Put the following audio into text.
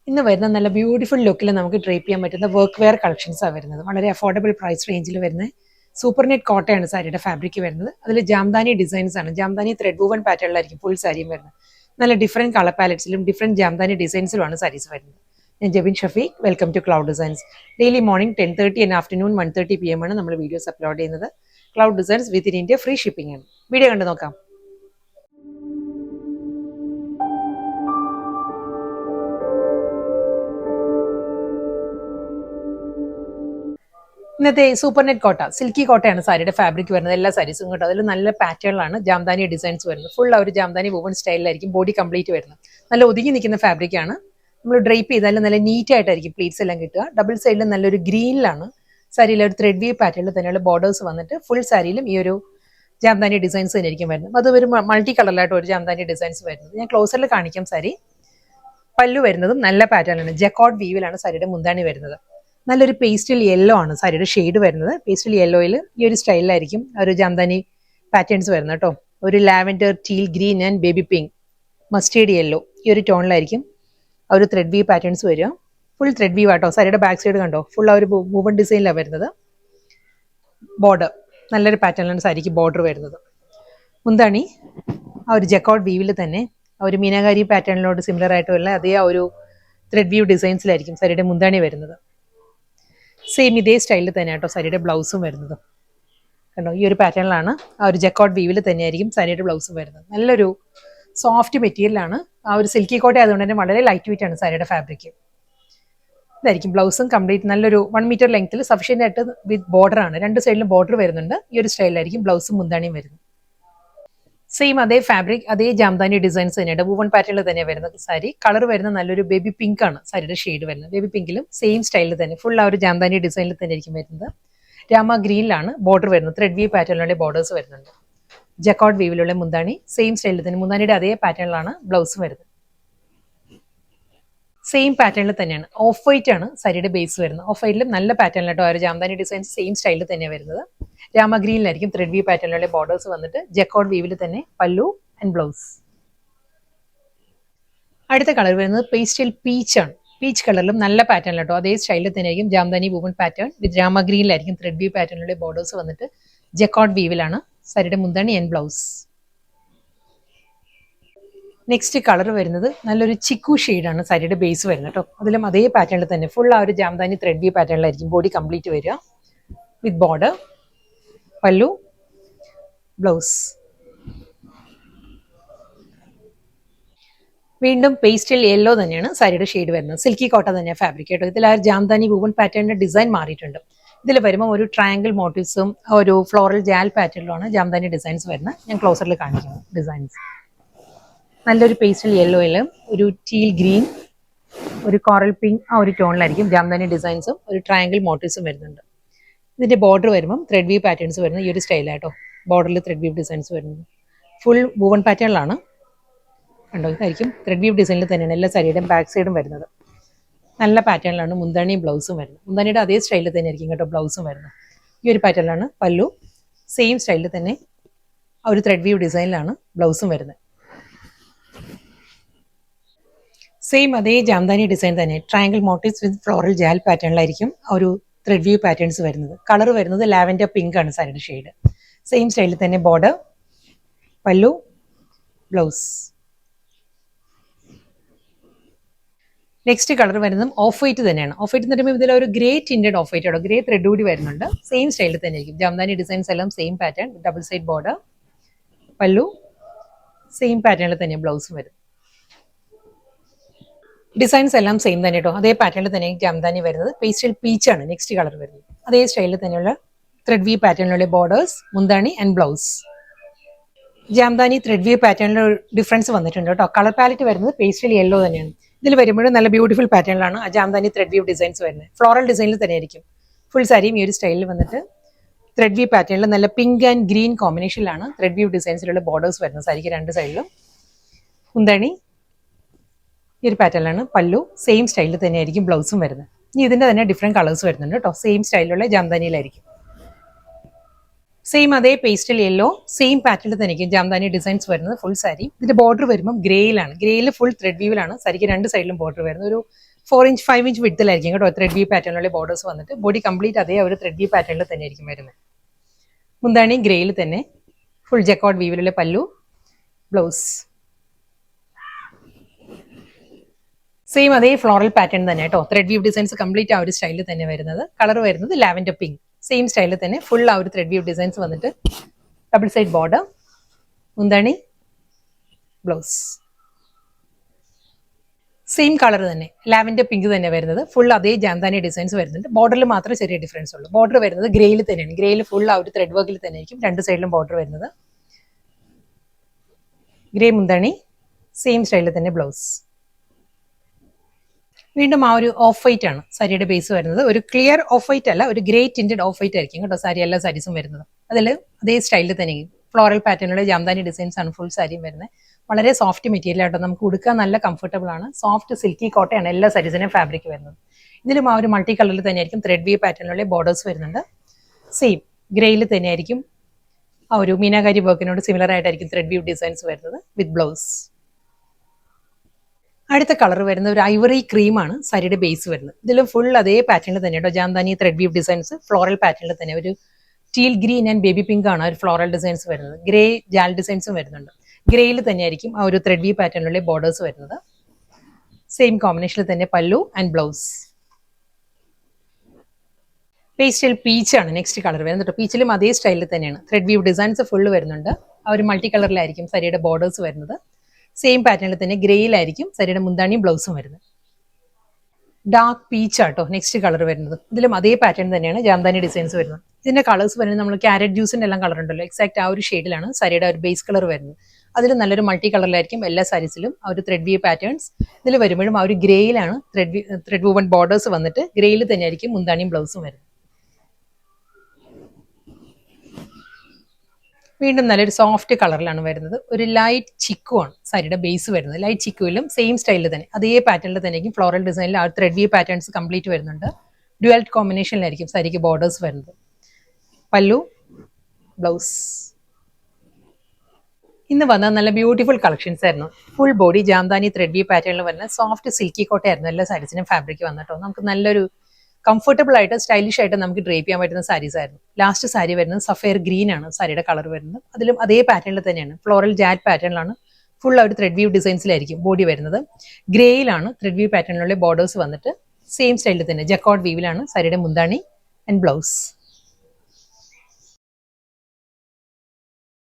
ഇന്ന് വരുന്ന നല്ല ബ്യൂട്ടിഫുൾ ലുക്കിൽ നമുക്ക് ഡ്രേപ്പ് ചെയ്യാൻ പറ്റുന്ന വർക്ക് വെയർ കളക്ഷൻസാണ് വരുന്നത്. വളരെ അഫോർഡബിൾ പ്രൈസ് റേഞ്ചിൽ വരുന്ന സൂപ്പർ നെറ്റ് കോട്ടയാണ് സാരിയുടെ ഫാബ്രിക് വരുന്നത്. അതിൽ ജാംദാനി ഡിസൈൻസ് ആണ്. ജാംദാനി ത്രെഡ് വൂവൻ പാറ്റേണിലായിരിക്കും ഫുൾ സാരിയും വരുന്നത്. നല്ല ഡിഫറെന്റ് കളർ പാലറ്റ്സിലും ഡിഫറെന്റ് ജാംദാനി ഡിസൈൻസിലുമാണ് സാരീസ് വരുന്നത്. ഞാൻ Jebin Shafeeq, welcome to cloud designs. Daily morning 10:30 and afternoon 1:30 PM ആണ് നമ്മൾ വീഡിയോസ് അപ്ലോഡ് ചെയ്യുന്നത്. Cloud designs within India free shipping ആണ്. വീഡിയോ കണ്ടു നോക്കാം. ഇന്നത്തെ സൂപ്പർ നെറ്റ് കോട്ട, സിൽക്കി കോട്ടയാണ് സാരിയുടെ ഫാബ്രിക് വരുന്നത്. എല്ലാ സാരീസും കേട്ടോ, അതിൽ നല്ല പാറ്റേണിലാണ് ജാംദാനി ഡിസൈൻസ് വരുന്നത്. ഫുൾ ആ ഒരു ജാംദാനി വുവൺ സ്റ്റൈലിലായിരിക്കും ബോഡി കംപ്ലീറ്റ് വരുന്നത്. നല്ല ഒതുങ്ങി നിൽക്കുന്ന ഫാബ്രിക്കാണ്. നമ്മൾ ഡ്രേപ്പ് ചെയ്താലും നല്ല നീറ്റ് ആയിട്ടായിരിക്കും പ്ലീറ്റ്സ് എല്ലാം കിട്ടുക. ഡബിൾ സൈഡിൽ നല്ലൊരു ഗ്രീനിലാണ് സാരിയിൽ ഒരു ത്രെഡ് വീവ് പാറ്റേണിൽ തന്നെയുള്ള ബോർഡേഴ്സ് വന്നിട്ട് ഫുൾ സാരിയിലും ഈ ഒരു ജാംദാനി ഡിസൈൻസ് തന്നെയായിരിക്കും വരുന്നത്. അത് ഒരു മൾട്ടി കളറിലായിട്ട് ഒരു ജാംദാനി ഡിസൈൻസ് വരുന്നത്. ഞാൻ ക്ലോസറിൽ കാണിക്കാം. സാരി പല്ലു വരുന്നതും നല്ല പാറ്റേണിലാണ്. ജക്കോട്ട് വീവിലാണ് സാരിയുടെ മുന്താണി വരുന്നത്. നല്ലൊരു പേസ്റ്റൽ യെല്ലോ ആണ് സാരിയുടെ ഷെയ്ഡ് വരുന്നത്. പേസ്റ്റൽ യെല്ലോയിൽ ഈ ഒരു സ്റ്റൈലിലായിരിക്കും ഒരു ജാംദാനി പാറ്റേൺസ് വരുന്നത് കേട്ടോ. ഒരു lavender, teal green and baby pink, mustard yellow, ഈ ഒരു ടോണിലായിരിക്കും ആ ഒരു ത്രെഡ് വീവ് പാറ്റേൺസ് വരിക. ഫുൾ ത്രെഡ് വീവ് ആട്ടോ. സാരിയുടെ ബാക്ക് സൈഡ് കണ്ടോ, ഫുൾ ആ ഒരു വുവൺ ഡിസൈനിലാണ് വരുന്നത്. ബോർഡർ നല്ലൊരു പാറ്റേണിലാണ് സാരിക്ക് ബോർഡർ വരുന്നത്. മുന്താണി ആ ഒരു ജക്കോട്ട് വീവിൽ തന്നെ ആ ഒരു മീനാകാരി പാറ്റേണിലോട് സിമിലർ ആയിട്ടുള്ള അതേ ആ ഒരു ത്രെഡ് വീവ് ഡിസൈൻസിലായിരിക്കും സാരിയുടെ മുന്താണി വരുന്നത്. സെയിം ഇതേ സ്റ്റൈലിൽ തന്നെ കേട്ടോ സാരിയുടെ ബ്ലൗസും വരുന്നത്. കണ്ടോ, ഈ ഒരു പാറ്റേണിലാണ് ആ ഒരു ജക്കോട്ട് വീവിൽ തന്നെയായിരിക്കും സാരിയുടെ ബ്ലൗസും വരുന്നത്. നല്ലൊരു സോഫ്റ്റ് മെറ്റീരിയലാണ്. ആ ഒരു സിൽക്കി കോട്ട ആയതുകൊണ്ട് തന്നെ വളരെ ലൈറ്റ് വെയിറ്റ് ആണ് സാരിയുടെ ഫാബ്രിക്. ഇതായിരിക്കും ബ്ലൗസും കംപ്ലീറ്റ് നല്ലൊരു 1 മീറ്റർ ലെങ്ത്തിൽ സഫീഷ്യൻ്റ് ആയിട്ട് വിത്ത് ബോർഡർ ആണ്. രണ്ട് സൈഡിലും ബോർഡർ വരുന്നുണ്ട്. ഈ ഒരു സ്റ്റൈലിലായിരിക്കും ബ്ലൗസും മുന്താണിയും വരുന്നത്. സെയിം അതേ ഫാബ്രിക്, അതേ ജാംദാനി ഡിസൈൻസ് തന്നെയാണ്. വുവൺ പാറ്റേണിൽ തന്നെയാണ് വരുന്നത്. സാരി കളർ വരുന്ന നല്ലൊരു ബേബി പിങ്ക് ആണ് സാരിയുടെ ഷെയ്ഡ് വരുന്നത്. ബേബി പിങ്കിലും സെയിം സ്റ്റൈലിൽ തന്നെ ഫുൾ ആ ഒരു ജാംദാനി ഡിസൈനിൽ തന്നെ ആയിരിക്കും വരുന്നത്. രാമ ഗ്രീനിലാണ് ബോർഡർ വരുന്നത്. ത്രെഡ് വീവ് പാറ്റേണിലുള്ള ബോർഡേഴ്സ് വരുന്നുണ്ട്. ജക്കോട്ട് വീവിലുള്ള മുന്താണി സെയിം സ്റ്റൈലിൽ തന്നെ, മുന്താണിയുടെ അതേ പാറ്റേണിലാണ് ബ്ലൗസ് വരുന്നത്. സെയിം പാറ്റേണിൽ തന്നെയാണ്. ഓഫ് വൈറ്റ് ആണ് സാരിയുടെ ബേസ് വരുന്നത്. ഓഫ് വൈറ്റിലും നല്ല പാറ്റേണിലാട്ടോ ആ ഒരു ജാംദാനി ഡിസൈൻസ് സെയിം സ്റ്റൈലിൽ തന്നെയാണ് വരുന്നത്. രാമ ഗ്രീനിലായിരിക്കും ത്രെഡ് വീവ് പാറ്റേണിലുള്ള ബോർഡേഴ്സ് വന്നിട്ട് ജക്കോട്ട് വീവിൽ തന്നെ പല്ലു ആൻഡ് ബ്ലൗസ്. അടുത്ത കളർ വരുന്നത് പേസ്റ്റൽ പീച്ച് ആണ്. പീച്ച് കളറിലും നല്ല പാറ്റേണിലാട്ടോ അതേ സ്റ്റൈലിൽ തന്നെയായിരിക്കും jamdani woven pattern with Rama ഗ്രീനിലായിരിക്കും ത്രെഡ് വീവ് പാറ്റേണിലുള്ള ബോർഡേഴ്സ് വന്നിട്ട് ജക്കോട്ട് വീവിലാണ് സാരിയുടെ മുന്താണി ആൻഡ് ബ്ലൗസ്. നെക്സ്റ്റ് കളർ വരുന്നത് നല്ലൊരു ചിക്കു ഷെയ്ഡാണ് സാരിയുടെ ബേസ് വരുന്നത് കേട്ടോ. അതിലും അതേ പാറ്റേണിൽ തന്നെ ഫുൾ ആ ഒരു ജാംദാനി ത്രെഡ് വീവ് പാറ്റേണിലായിരിക്കും ബോഡി കംപ്ലീറ്റ് വരിക വിത്ത് ബോർഡർ, പല്ലു, ബ്ലൗസ്. വീണ്ടും പേസ്റ്റൽ യെല്ലോ തന്നെയാണ് സാരിയുടെ ഷെയ്ഡ് വരുന്നത്. സിൽക്കി കോട്ട തന്നെയാണ് ഫാബ്രിക് കേട്ടോ. ഇതിൽ ആ ജാംദാനി വുവൺ പാറ്റേണിന്റെ ഡിസൈൻ മാറിയിട്ടുണ്ട്. ഇതിൽ വരുമ്പോൾ ഒരു ട്രയാങ്കിൾ മോട്ടീവ്സും ഒരു ഫ്ലോറൽ ജാൽ പാറ്റേണിലുമാണ് ജാംദാനി ഡിസൈൻസ് വരുന്നത്. ഞാൻ ക്ലോസറിൽ കാണിക്കുന്നു ഡിസൈൻസ്. നല്ലൊരു പേസ്റ്റൽ യെല്ലോയിൽ ഒരു ടീൽ ഗ്രീൻ, ഒരു കോറൽ പിങ്ക് ആ ഒരു ടോണിലായിരിക്കും ജാംദാനി ഡിസൈൻസും ഒരു ട്രയാങ്കിൾ മോട്ടീവ്സും വരുന്നുണ്ട്. ഇതിന്റെ ബോർഡർ വരുമ്പം ത്രെഡ് വീവ് പാറ്റേൺസ് വരുന്നത് ഈ ഒരു സ്റ്റൈലായിട്ടോ. ബോർഡറിൽ ത്രെഡ് വീവ് ഡിസൈൻസ് വരുന്നത് ഫുൾ വുവൺ പാറ്റേണിലാണ് കണ്ടോ. ഇതായിരിക്കും ത്രെഡ് വീവ് ഡിസൈനിൽ തന്നെയാണ് എല്ലാ സാരിയുടെയും ബാക്ക് സൈഡും വരുന്നത്. നല്ല പാറ്റേണിലാണ് മുന്താണിയും ബ്ലൗസും വരുന്നത്. മുന്താണിയുടെ അതേ സ്റ്റൈലിൽ തന്നെ ആയിരിക്കും കേട്ടോ ബ്ലൗസും വരുന്നത്. ഈ ഒരു പാറ്റേണിലാണ് പല്ലു. സെയിം സ്റ്റൈലിൽ തന്നെ ആ ഒരു ത്രെഡ് വീവ് ഡിസൈനിലാണ് ബ്ലൗസും വരുന്നത്. സെയിം അതേ ജാംദാനി ഡിസൈൻ തന്നെ ട്രയാങ്കിൾ മോട്ടീവ്സ് വിത്ത് ഫ്ലോറൽ ജാൽ പാറ്റേണിലായിരിക്കും ആ ഒരു ത്രെഡ് വ്യൂ പാറ്റേൺസ് വരുന്നത്. കളർ വരുന്നത് ലാവൻഡർ പിങ്ക് ആണ് സാരിയുടെ ഷെയ്ഡ്. സെയിം സ്റ്റൈലിൽ തന്നെ border, pallu, blouse. Next colour വരുന്നതും ഓഫ് വൈറ്റ് തന്നെയാണ്. ഓഫ് വൈറ്റ് എന്ന് പറയുമ്പോൾ ഇതിൽ ഒരു ഗ്രേ ടിൻറ്റഡ് ഓഫ് വൈറ്റ് ആണോ, ഗ്രേ ത്രെഡ് കൂടി വരുന്നുണ്ട്. സെയിം സ്റ്റൈലിൽ തന്നെ ആയിരിക്കും ജാംദാനി ഡിസൈൻസ് എല്ലാം same pattern, double side border, പല്ലു, സെയിം പാറ്റേണിൽ തന്നെ ബ്ലൗസും വരും. ഡിസൈൻസ് എല്ലാം സെയിം തന്നെ കേട്ടോ. അതേ പാറ്റേണിൽ തന്നെ ജാംദാനി വരുന്നത്. പേസ്റ്റൽ പീച്ച് ആണ് നെക്സ്റ്റ് കളർ വരുന്നത്. അതേ സ്റ്റൈലിൽ തന്നെയുള്ള ത്രെഡ് വീവ് പാറ്റേണിലുള്ള ബോർഡേഴ്സ്, മുന്താണി and blouse. Jamdani thread weave പാറ്റേണിൽ ഡിഫറൻസ് വന്നിട്ടുണ്ട് കേട്ടോ. കളർ പാലറ്റ് വരുന്നത് പേസ്റ്റൽ യെല്ലോ തന്നെയാണ്. ഇതിൽ വരുമ്പോഴും നല്ല ബ്യൂട്ടിഫുൾ പാറ്റേണിലാണ് ആ ജാംദാനി ത്രെഡ് വീവ് ഡിസൈൻസ് വരുന്നത്. ഫ്ലോറൽ ഡിസൈനിൽ തന്നെ ആയിരിക്കും ഫുൾ സാരിയും ഈ ഒരു സ്റ്റൈലിൽ വന്നിട്ട് ത്രെഡ് വീവ് പാറ്റേണിൽ നല്ല പിങ്ക് ആൻഡ് ഗ്രീൻ കോമ്പിനേഷനിലാണ് ത്രെഡ് വീവ് ഡിസൈൻസിലുള്ള ബോർഡേഴ്സ് വരുന്നത് സാരിക്ക് രണ്ട് സൈഡിലും. മുന്താണി ഈ ഒരു പാറ്റേണിലാണ് പല്ലു. സെയിം സ്റ്റൈലിൽ തന്നെയായിരിക്കും ബ്ലൗസും വരുന്നത്. ഇനി ഇതിൻ്റെ തന്നെ ഡിഫറെൻറ്റ് കളേഴ്സ് വരുന്നുണ്ട് കേട്ടോ. സെയിം സ്റ്റൈലിലുള്ള ജാംദാനിയിലായിരിക്കും. സെയിം അതേ പേസ്റ്റൽ യെല്ലോ സെയിം പാറ്റേണിൽ തന്നെ ആയിരിക്കും ജാംദാനി ഡിസൈൻസ് വരുന്നത് ഫുൾ സാരി. ഇതിന്റെ ബോർഡർ വരുമ്പോൾ ഗ്രേയിലാണ്. ഗ്രേയിൽ ഫുൾ ത്രെഡ് വീവിലാണ് സാരിക്ക് രണ്ട് സൈഡിലും ബോർഡർ വരുന്നത്. ഒരു 4 ഇഞ്ച് 5 ഇഞ്ച് വിഡ്ത്തിലായിരിക്കും കേട്ടോ ത്രെഡ് വീവ് പാറ്റേണിലുള്ള ബോർഡേഴ്സ് വന്നിട്ട്. ബോഡി കംപ്ലീറ്റ് അതേ ഒരു ത്രെഡ് വീവ് പാറ്റേണിൽ തന്നെ ആയിരിക്കും വരുന്നത്. മുന്താണി ഗ്രേയിൽ തന്നെ ഫുൾ ജക്കോട്ട് വീവിലുള്ള പല്ലു, ബ്ലൗസ് സെയിം അതേ ഫ്ലോറൽ പാറ്റേൺ തന്നെ കേട്ടോ. ത്രെഡ് വീവ് ഡിസൈൻസ് കംപ്ലീറ്റ് ആ ഒരു സ്റ്റൈലിൽ തന്നെ വരുന്നത്. കളർ വരുന്നത് ലാവൻഡർ പിങ്ക്. സെയിം സ്റ്റൈലിൽ തന്നെ ഫുൾ ആ ഒരു ത്രെഡ് വീവ് ഡിസൈൻസ് വന്നിട്ട് ഡബിൾ സൈഡ് ബോർഡർ, മുന്താണി, ബ്ലൗസ് സെയിം കളർ തന്നെ ലാവൻഡർ പിങ്ക് തന്നെ വരുന്നത്. ഫുൾ അതേ ജാംദാനി ഡിസൈൻസ് വരുന്നുണ്ട്. ബോർഡറിൽ മാത്രമേ ചെറിയ ഡിഫറൻസ് ഉള്ളൂ. ബോർഡർ വരുന്നത് ഗ്രേയിൽ തന്നെയാണ്. ഗ്രേയിൽ ഫുൾ ആ ഒരു ത്രെഡ് വർക്കിൽ തന്നെ ആയിരിക്കും രണ്ട് സൈഡിലും ബോർഡർ വരുന്നത്. ഗ്രേ മുന്താണി, സെയിം സ്റ്റൈലിൽ തന്നെ ബ്ലൗസ്. വീണ്ടും ആ ഒരു ഓഫ് വൈറ്റ് ആണ് സാരിയുടെ ബേസ് വരുന്നത്. ഒരു ക്ലിയർ ഓഫ് വൈറ്റ് അല്ല, ഒരു ഗ്രേ ടിൻറ്റഡ് ഓഫ് വൈറ്റ് ആയിരിക്കും കേട്ടോ സാരി എല്ലാ സാരീസും വരുന്നത്. അതിൽ അതേ സ്റ്റൈലിൽ തന്നെ ഫ്ലോറൽ പാറ്റേണിലുള്ള ജാംദാനി ഡിസൈൻസ് ആണ് ഫുൾ സാരിയും വരുന്നത്. വളരെ സോഫ്റ്റ് മെറ്റീരിയൽ ആട്ടോ, നമുക്ക് ഉടുക്കാൻ നല്ല കംഫർട്ടബിൾ ആണ്. സോഫ്റ്റ് സിൽക്കി കോട്ടയാണ് എല്ലാ സാരീസിനും ഫാബ്രിക് വരുന്നത്. ഇതിലും ആ ഒരു മൾട്ടി കളറിൽ തന്നെയായിരിക്കും ത്രെഡ് വീവ് പാറ്റേണിലുള്ള ബോർഡേഴ്സ് വരുന്നുണ്ട്. സെയിം ഗ്രേയിൽ തന്നെയായിരിക്കും ആ ഒരു മീനാകാരി വർക്കിനോട് സിമിലർ ആയിട്ടായിരിക്കും ത്രെഡ് വീവ് ഡിസൈൻസ് വരുന്നത് വിത്ത് ബ്ലൗസ്. അടുത്ത കളർ വരുന്ന ഒരു ഐവറി ക്രീമാണ് സാരിയുടെ ബേസ് വരുന്നത്. ഇതിലും ഫുൾ അതേ പാറ്റേണിൽ തന്നെ കേട്ടോ Jamdani thread we've designs floral പാറ്റേണിൽ തന്നെ. ഒരു teal green and baby pink ആണ് ഒരു ഫ്ലോറൽ ഡിസൈൻസ് വരുന്നത്. ഗ്രേ ജാൽ ഡിസൈൻസും വരുന്നുണ്ട്. ഗ്രേയിൽ തന്നെയായിരിക്കും ആ ഒരു ത്രെഡ് വീവ് പാറ്റേണിലുള്ള ബോർഡേഴ്സ് വരുന്നത്. സെയിം കോമ്പിനേഷനിൽ തന്നെ pallu and blouse. Pastel peach ആണ് നെക്സ്റ്റ് കളർ വരുന്നത്. പീച്ചിലും അതേ സ്റ്റൈലിൽ തന്നെയാണ് ത്രെഡ് വീവ് ഡിസൈൻസ് ഫുള്ള് വരുന്നുണ്ട്. ആ ഒരു മൾട്ടി കളറിലായിരിക്കും സാരിയുടെ ബോർഡേഴ്സ് വരുന്നത്. സെയിം പാറ്റേണിൽ തന്നെ ഗ്രേയിലായിരിക്കും സാരിയുടെ മുന്താണിയും ബ്ലൗസും വരുന്നത്. ഡാർക്ക് പീച്ച് ആട്ടോ നെക്സ്റ്റ് കളർ വരുന്നത്. ഇതിലും അതേ പാറ്റേൺ തന്നെയാണ് ജാംദാനി ഡിസൈൻസ് വരുന്നത്. ഇതിന്റെ കളേഴ്സ് വരുന്നത് നമ്മൾ ക്യാരറ്റ് ജ്യൂസിന്റെ എല്ലാം കളർ ഉണ്ടല്ലോ, എക്സാക്ട് ആ ഒരു ഷെയ്ഡിലാണ് സാരിയുടെ ഒരു ബേസ് കളർ വരുന്നത്. അതിൽ നല്ലൊരു മൾട്ടി കളറിലായിരിക്കും എല്ലാ സാരീസിലും ആ ഒരു ത്രെഡ് വീവ് പാറ്റേൺസ്. ഇതിൽ വരുമ്പോഴും ആ ഒരു ഗ്രേയിലാണ് ത്രെഡ് വൂവൺ ബോർഡേഴ്സ് വന്നിട്ട് ഗ്രേയിൽ തന്നെയായിരിക്കും മുന്താണിയും ബ്ലൗസും വരുന്നത്. വീണ്ടും നല്ലൊരു സോഫ്റ്റ് കളറിലാണ് വരുന്നത്. ഒരു ലൈറ്റ് ചിക്കു ആണ് സാരിയുടെ ബേസ് വരുന്നത്. ലൈറ്റ് ചിക്കുവിലും സെയിം സ്റ്റൈലിൽ തന്നെ അതേ പാറ്റേണിൽ തന്നെയായിരിക്കും ഫ്ലോറൽ ഡിസൈനിൽ ആ ത്രെഡ് വീവ് പാറ്റേൺസ് കംപ്ലീറ്റ് വരുന്നുണ്ട്. ഡ്യുവൽ കോമ്പിനേഷനിലായിരിക്കും സാരിക്ക് ബോർഡേഴ്സ് വരുന്നത്. പല്ലു, ബ്ലൗസ്. ഇന്ന് വന്ന നല്ല ബ്യൂട്ടിഫുൾ കളക്ഷൻസ് ആയിരുന്നു. Full body Jamdani thread weave പാറ്റേണിൽ വരുന്ന സോഫ്റ്റ് സിൽക്കി കോട്ടയായിരുന്നു എല്ലാ സാരീസിനും ഫാബ്രിക് വന്നിട്ടോ. നമുക്ക് നല്ലൊരു കംഫർട്ടബിൾ ആയിട്ട് സ്റ്റൈലിഷ് ആയിട്ട് നമുക്ക് ഡ്രേപ്പ് ചെയ്യാൻ പറ്റുന്ന സാരീസ് ആയിരുന്നു. ലാസ്റ്റ് സാരി വരുന്നത് സഫയർ ഗ്രീൻ ആണ് സാരിയുടെ കളർ വരുന്നത്. അതിലും അതേ പാറ്റേണിൽ തന്നെയാണ് ഫ്ലോറൽ ജാറ്റ് പാറ്റേണിലാണ് ഫുൾ ആ ഒരു ത്രെഡ് വീവ് ഡിസൈൻസിലായിരിക്കും ബോഡി വരുന്നത്. ഗ്രേയിലാണ് ത്രെഡ് വീവ് പാറ്റേണിലുള്ള ബോർഡേഴ്സ് വന്നിട്ട് സെയിം സ്റ്റൈലിൽ തന്നെ ജക്കോട്ട് വീവിലാണ് സാരിയുടെ മുന്താണി ആൻഡ് ബ്ലൗസ്.